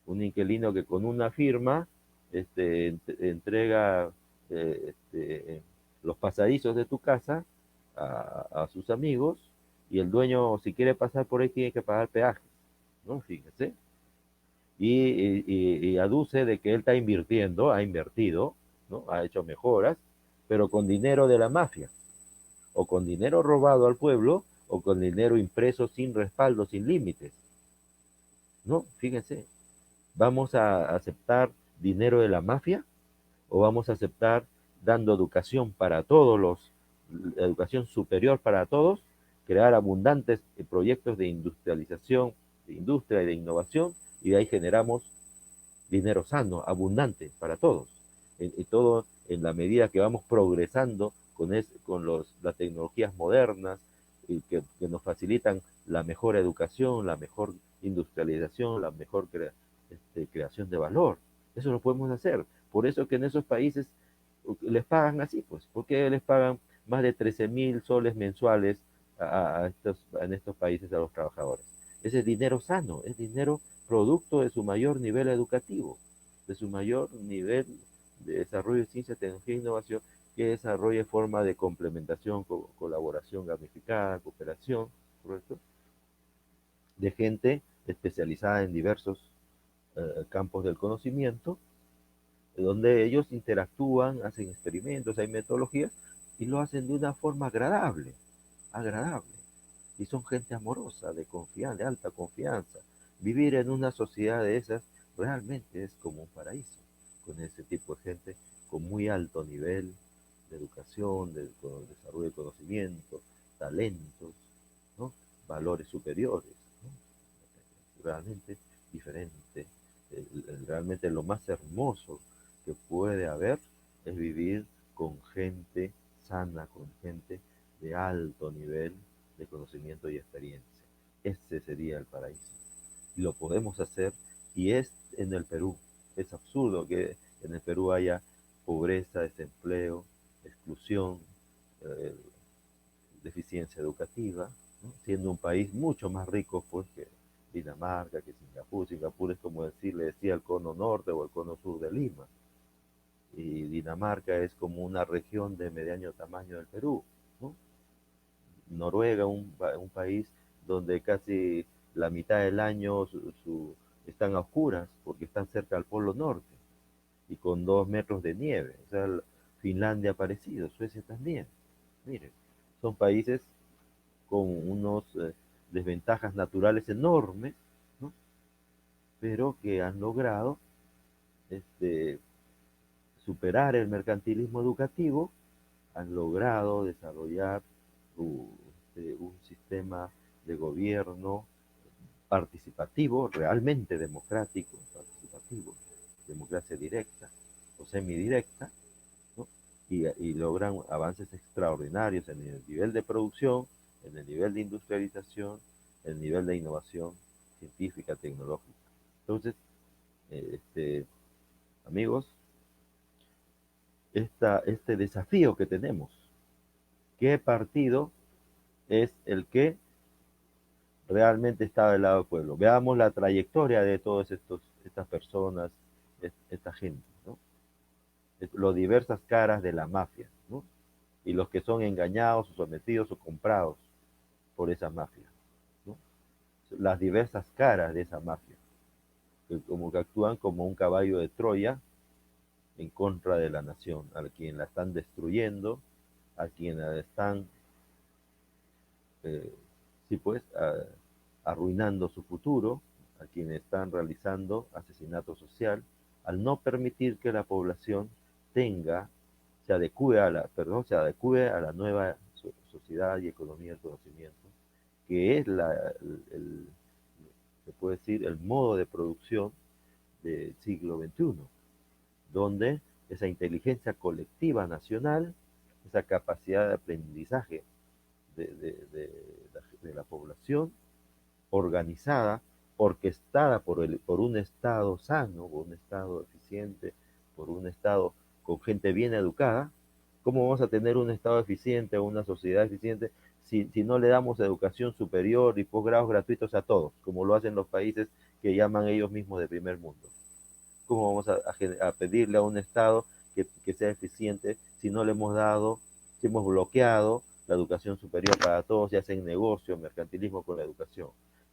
un inquilino que con una firma entrega los pasadizos de tu casa a sus amigos, y el dueño, si quiere pasar por ahí, tiene que pagar peajes, ¿no? Fíjense. Y aduce de que él está invirtiendo, ha invertido, ¿no? Ha hecho mejoras, pero con dinero de la mafia, o con dinero robado al pueblo, o con dinero impreso sin respaldo, sin límites, ¿no? Fíjense, ¿vamos a aceptar dinero de la mafia o vamos a aceptar dando educación para todos educación superior para todos, crear abundantes proyectos de industrialización, de industria y de innovación, y de ahí generamos dinero sano, abundante para todos, y todo en la medida que vamos progresando con las tecnologías modernas y que nos facilitan la mejor educación, la mejor industrialización, la mejor creación de valor. Eso lo podemos hacer. Por eso que en esos países les pagan así, pues, porque les pagan más de 13.000 soles mensuales en estos países a los trabajadores. Ese es dinero sano, es dinero producto de su mayor nivel educativo, de su mayor nivel de desarrollo de ciencia, tecnología e innovación, que desarrolle forma de complementación, colaboración gamificada, cooperación, ¿correcto? De gente especializada en diversos campos del conocimiento, donde ellos interactúan, hacen experimentos, hay metodologías, y lo hacen de una forma agradable, agradable. Y son gente amorosa, de confianza, de alta confianza. Vivir en una sociedad de esas realmente es como un paraíso, con ese tipo de gente con muy alto nivel de educación, con desarrollo de conocimiento, talentos, ¿no? Valores superiores, ¿no? Realmente diferente. Realmente lo más hermoso que puede haber es vivir con gente sana, con gente de alto nivel de conocimiento y experiencia. Ese sería el paraíso. Y lo podemos hacer, y es en el Perú. Es absurdo que en el Perú haya pobreza, desempleo, exclusión, eh, deficiencia educativa, ¿no? Siendo un país mucho más rico pues, que Dinamarca, que Singapur. Singapur es como decir, le decía el cono norte o el cono sur de Lima. Y Dinamarca es como una región de mediano tamaño del Perú, ¿no? Noruega, un país donde casi la mitad del año están a oscuras porque están cerca al Polo Norte y con 2 metros de nieve. O sea, Finlandia parecido, Suecia también. Miren, son países con unos desventajas naturales enormes, ¿no? Pero que han logrado este, superar el mercantilismo educativo, han logrado desarrollar un sistema de gobierno participativo, realmente democrático, participativo, democracia directa o semidirecta, ¿no? Y logran avances extraordinarios en el nivel de producción, en el nivel de industrialización, en el nivel de innovación científica, tecnológica. Entonces, amigos, este desafío que tenemos, ¿qué partido es el que realmente está del lado del pueblo? Veamos la trayectoria de todas estas personas, esta gente, ¿no? Las diversas caras de la mafia, ¿no? Y los que son engañados o sometidos o comprados por esa mafia. las diversas caras de esa mafia, que como que actúan como un caballo de Troya en contra de la nación, a quien la están destruyendo, a quien la están, eh, sí pues, arruinando su futuro, a quienes están realizando asesinato social, al no permitir que la población tenga, se adecue a la nueva sociedad y economía del conocimiento, que es se puede decir, el modo de producción del siglo XXI, donde esa inteligencia colectiva nacional, esa capacidad de aprendizaje de la población organizada, orquestada por un Estado sano, por un Estado eficiente, por un Estado con gente bien educada. ¿Cómo vamos a tener un Estado eficiente o una sociedad eficiente si no le damos educación superior y posgrados gratuitos a todos, como lo hacen los países que llaman ellos mismos de primer mundo? ¿Cómo vamos a pedirle a un Estado que sea eficiente si no le hemos dado, si hemos bloqueado la educación superior para todos y hacen negocio, mercantilismo con la educación?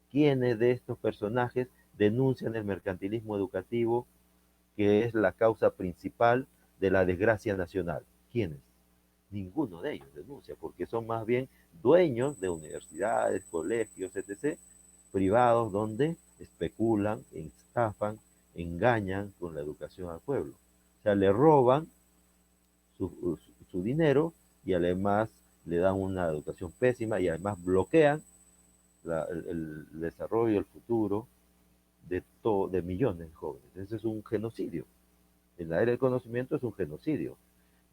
¿Quiénes de estos personajes denuncian el mercantilismo educativo, que es la causa principal de la desgracia nacional? ¿Quiénes? Ninguno de ellos denuncia, porque son más bien dueños de universidades, colegios, etc., privados, donde especulan, estafan, engañan con la educación al pueblo. O sea, le roban su dinero y además le dan una educación pésima y además bloquean el desarrollo, el futuro de millones de jóvenes. Ese es un genocidio. En la era del conocimiento es un genocidio.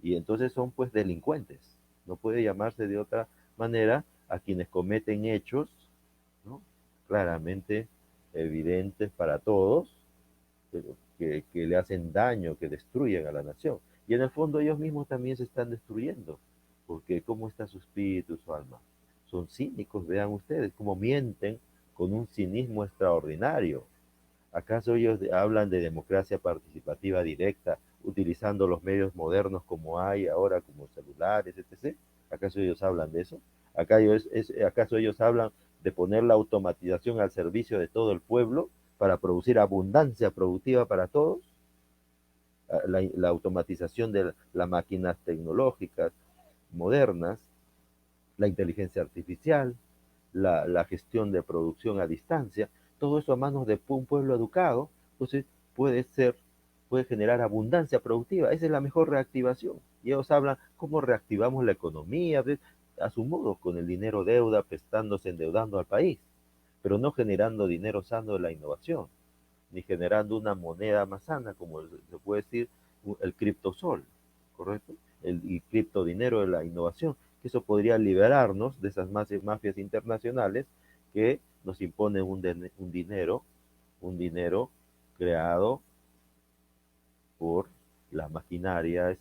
Y entonces son pues delincuentes. No puede llamarse de otra manera a quienes cometen hechos, ¿no?, claramente evidentes para todos, pero que le hacen daño, que destruyen a la nación. Y en el fondo ellos mismos también se están destruyendo, porque ¿cómo está su espíritu, su alma? Son cínicos, vean ustedes, cómo mienten con un cinismo extraordinario. ¿Acaso ellos hablan de democracia participativa directa utilizando los medios modernos como hay ahora, como celulares, etc.? ¿Acaso ellos hablan de eso? ¿Acaso ellos hablan de poner la automatización al servicio de todo el pueblo para producir abundancia productiva para todos? La automatización de las máquinas tecnológicas modernas, la inteligencia artificial, la gestión de producción a distancia, todo eso a manos de un pueblo educado, entonces puede ser, puede generar abundancia productiva. Esa es la mejor reactivación. Y ellos hablan cómo reactivamos la economía, ¿ves?, a su modo, con el dinero deuda, prestándose, endeudando al país, pero no generando dinero sano de la innovación, ni generando una moneda más sana, como se puede decir, el criptosol, ¿correcto? El criptodinero de la innovación, que eso podría liberarnos de esas mafias internacionales que nos imponen un dinero creado por la maquinaria,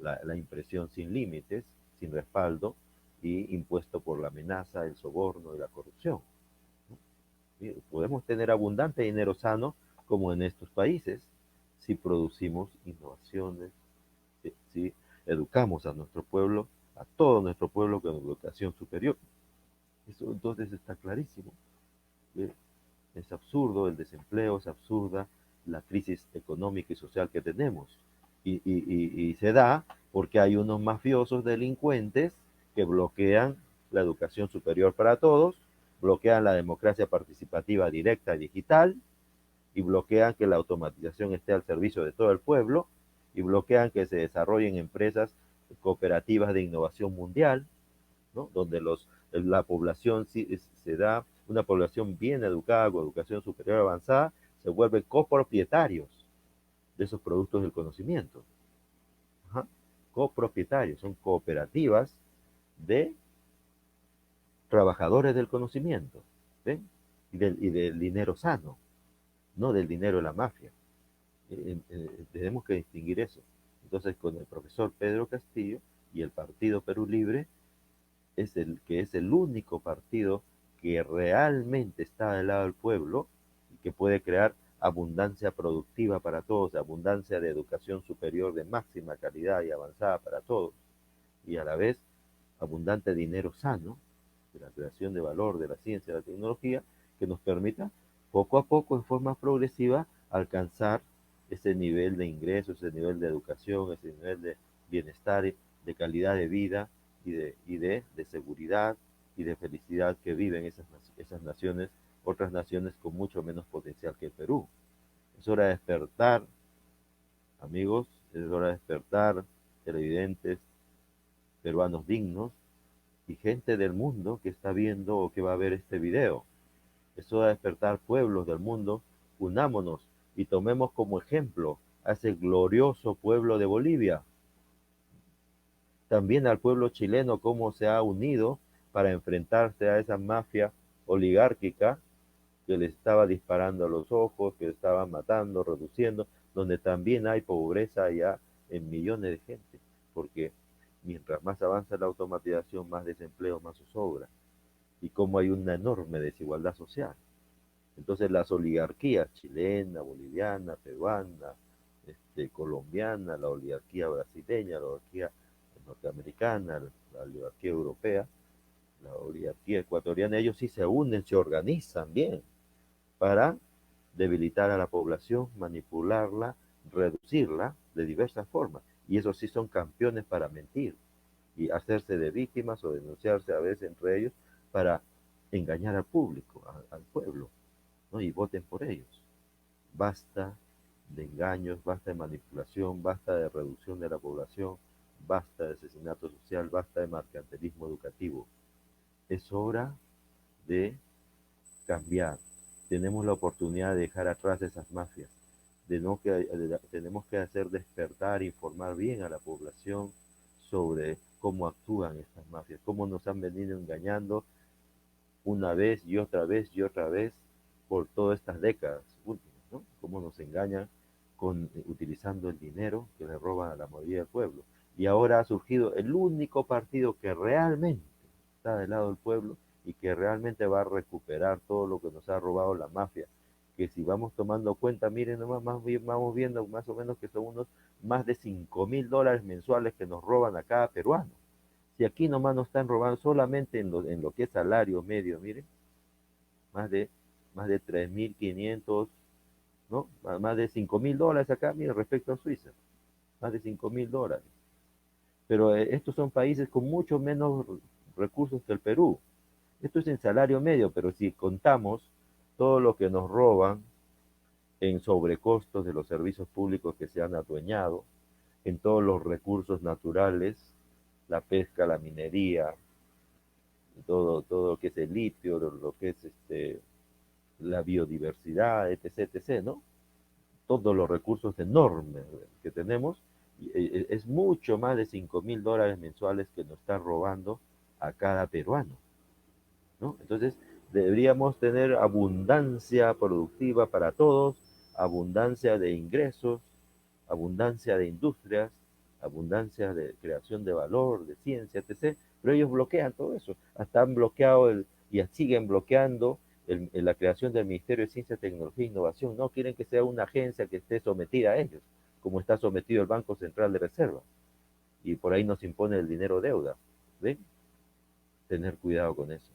la impresión sin límites, sin respaldo, y impuesto por la amenaza, el soborno y la corrupción. Podemos tener abundante dinero sano como en estos países si producimos innovaciones, si educamos a nuestro pueblo, a todo nuestro pueblo con educación superior. Eso entonces está clarísimo. Es absurdo el desempleo, es absurda la crisis económica y social que tenemos. Y se da porque hay unos mafiosos delincuentes que bloquean la educación superior para todos, bloquean la democracia participativa directa y digital, y bloquean que la automatización esté al servicio de todo el pueblo, y bloquean que se desarrollen empresas cooperativas de innovación mundial, ¿no?, donde la población se da, una población bien educada, con educación superior avanzada, se vuelven copropietarios de esos productos del conocimiento. Ajá. Copropietarios, son cooperativas de trabajadores del conocimiento, ¿ven? Y del dinero sano, no del dinero de la mafia. Tenemos que distinguir eso. Entonces, con el profesor Pedro Castillo y el Partido Perú Libre, es el único partido que realmente está del lado del pueblo y que puede crear abundancia productiva para todos, abundancia de educación superior de máxima calidad y avanzada para todos, y a la vez abundante dinero sano de la creación de valor de la ciencia y la tecnología, que nos permita poco a poco, en forma progresiva, alcanzar ese nivel de ingresos, ese nivel de educación, ese nivel de bienestar, de calidad de vida y de seguridad y de felicidad que viven esas naciones, otras naciones con mucho menos potencial que el Perú. Es hora de despertar, amigos, es hora de despertar, televidentes, peruanos dignos y gente del mundo que está viendo o que va a ver este video. Es hora de despertar, pueblos del mundo, unámonos y tomemos como ejemplo a ese glorioso pueblo de Bolivia, también al pueblo chileno, cómo se ha unido para enfrentarse a esa mafia oligárquica que le estaba disparando a los ojos, que le estaba matando, reduciendo, donde también hay pobreza ya en millones de gente, porque mientras más avanza la automatización, más desempleo, más zozobra, y cómo hay una enorme desigualdad social. Entonces las oligarquías chilena, boliviana, peruana, colombiana, la oligarquía brasileña, la oligarquía norteamericana, la oligarquía europea, la oligarquía ecuatoriana, ellos sí se unen, se organizan bien para debilitar a la población, manipularla, reducirla de diversas formas. Y esos sí son campeones para mentir y hacerse de víctimas o denunciarse a veces entre ellos para engañar al público, al pueblo, ¿no? Y voten por ellos. Basta de engaños, basta de manipulación, basta de reducción de la población, basta de asesinato social, basta de mercantilismo educativo. Es hora de cambiar. Tenemos la oportunidad de dejar atrás esas mafias. Tenemos que hacer despertar, informar bien a la población sobre cómo actúan estas mafias, cómo nos han venido engañando una vez y otra vez y otra vez por todas estas décadas últimas, ¿no? Cómo nos engañan utilizando el dinero que le roban a la mayoría del pueblo. Y ahora ha surgido el único partido que realmente está del lado del pueblo y que realmente va a recuperar todo lo que nos ha robado la mafia. Que si vamos tomando cuenta, miren nomás, vamos viendo más o menos que son unos más de $5.000 mensuales que nos roban a cada peruano. Si aquí nomás nos están robando solamente en lo que es salario medio, miren, más de, más de 3.500, ¿no? Más de $5.000 acá, miren, respecto a Suiza, más de $5.000. Pero estos son países con mucho menos recursos que el Perú. Esto es en salario medio, pero si contamos todo lo que nos roban en sobrecostos de los servicios públicos que se han adueñado, en todos los recursos naturales, la pesca, la minería, todo lo que es el litio, lo que es la biodiversidad, etc., etc., ¿no? Todos los recursos enormes que tenemos, es mucho más de $5.000 mensuales que nos están robando a cada peruano, ¿no? Entonces, deberíamos tener abundancia productiva para todos, abundancia de ingresos, abundancia de industrias, abundancia de creación de valor, de ciencia, etc. Pero ellos bloquean todo eso. Hasta han bloqueado y siguen bloqueando la creación del Ministerio de Ciencia, Tecnología e Innovación. No quieren que sea una agencia que esté sometida a ellos, como está sometido el Banco Central de Reserva. Y por ahí nos impone el dinero deuda. ¿Ven? Tener cuidado con eso.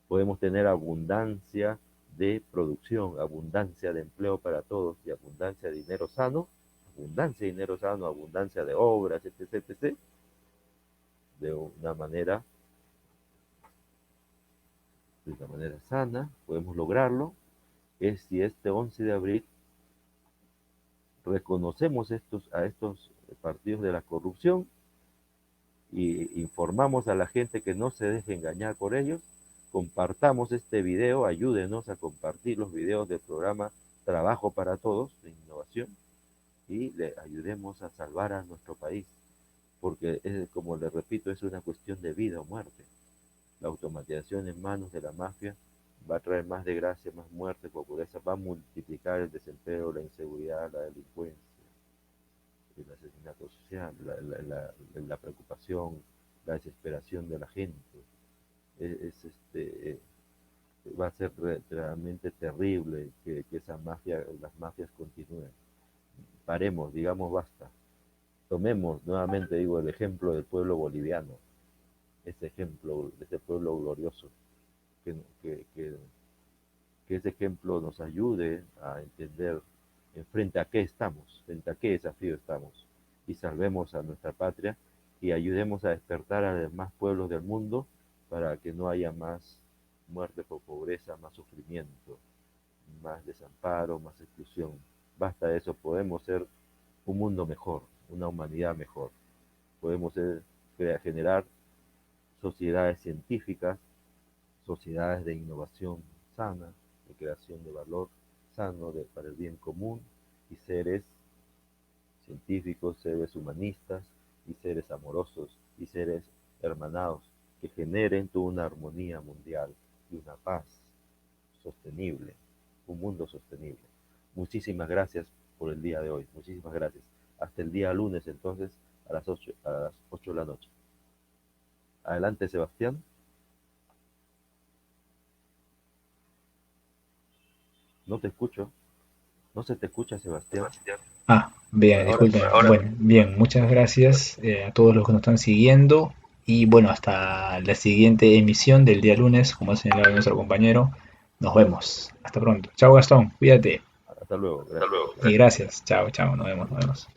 Podemos tener abundancia de producción, abundancia de empleo para todos y abundancia de dinero sano, abundancia de obras, etc., etc., de una manera sana, podemos lograrlo, es si este 11 de abril reconocemos a estos partidos de la corrupción y informamos a la gente que no se deje engañar por ellos, compartamos este video, ayúdenos a compartir los videos del programa Trabajo para Todos de Innovación y le ayudemos a salvar a nuestro país, porque como les repito, es una cuestión de vida o muerte. La automatización en manos de la mafia va a traer más desgracia, más muerte, pobreza, va a multiplicar el desempleo, la inseguridad, la delincuencia, el asesinato social, la preocupación, la desesperación de la gente. Va a ser realmente terrible que las mafias continúen. Paremos, digamos basta. Tomemos nuevamente, digo, el ejemplo del pueblo boliviano, ese ejemplo de ese pueblo glorioso que que ese ejemplo nos ayude a entender frente a qué estamos, frente a qué desafío estamos, y salvemos a nuestra patria y ayudemos a despertar a los demás pueblos del mundo para que no haya más muerte por pobreza, más sufrimiento, más desamparo, más exclusión. Basta de eso, podemos ser un mundo mejor, una humanidad mejor. Podemos generar sociedades científicas, sociedades de innovación sana, de creación de valor sano para el bien común, y seres científicos, seres humanistas, y seres amorosos, y seres hermanados, que generen toda una armonía mundial y una paz sostenible, un mundo sostenible. Muchísimas gracias por el día de hoy, muchísimas gracias. Hasta el día lunes entonces a las 8 de la noche. Adelante, Sebastián. No te escucho. No se te escucha, Sebastián. Bien, Ahora, disculpen. Bueno, bien, muchas gracias a todos los que nos están siguiendo. Y bueno, hasta la siguiente emisión del día lunes, como ha señalado nuestro compañero. Nos vemos. Hasta pronto. Chao, Gastón. Cuídate. hasta luego. Gracias. Y gracias. Chao, chao. Nos vemos, nos vemos.